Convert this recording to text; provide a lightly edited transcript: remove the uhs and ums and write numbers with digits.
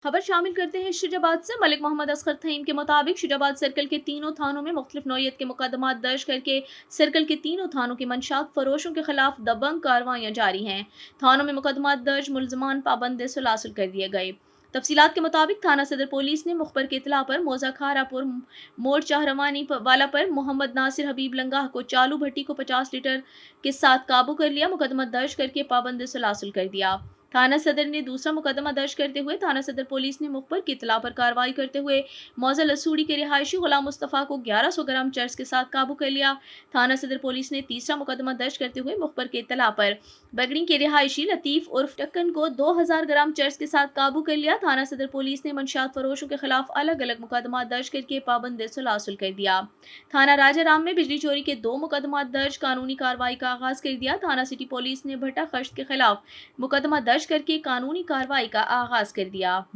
खबर शामिल करते हैं शुजाबाद से। मलिक मोहम्मद असगर थईम के मुताबिक शुजाबाद सर्कल के तीनों थानों में मुख्तलिफ नौयत के मुकदमा दर्ज करके सर्कल के तीनों थानों के मंशात फरोशों के खिलाफ दबंग कार्रवाइयां जारी हैं। थानों में मुकदमा दर्ज, मुलजमान पाबंद सुलासुल कर दिए गए। तफसीलात के मुताबिक थाना सदर पुलिस ने मुखबर के इतला पर मौजा खारापुर मोड़ चाहरवानी वाला पर मोहम्मद नासिर हबीब लंगाह को चालू भट्टी को 50 लीटर के साथ काबू कर लिया। मुकदमा दर्ज करके पाबंद सुलासुल कर दिया। थाना सदर ने दूसरा मुकदमा दर्ज करते हुए थाना सदर पुलिस ने मुखबर की इतला पर कार्रवाई करते हुए मौजा लसूड़ी के रिहायशी गुलाम मुस्तफ़ा को 1100 ग्राम चर्स के साथ काबू कर लिया। थाना सदर पुलिस ने तीसरा मुकदमा दर्ज करते हुए मुखबर के इतला पर बगड़ी के रिहायशी लतीफ़ उर्फ टक्कन को 2000 ग्राम चर्स के साथ काबू कर लिया। थाना सदर पुलिस ने मंशियात फरोशों के खिलाफ अलग अलग मुकदमा दर्ज करके पाबंद सुलासुल कर दिया। थाना राजाराम में बिजली चोरी के 2 मुकदमा दर्ज, कानूनी कार्रवाई का आगाज कर दिया। थाना सिटी पुलिस ने भट्टा खश्त के खिलाफ मुकदमा दर्ज करके कानूनी कार्रवाई का आगाज कर दिया।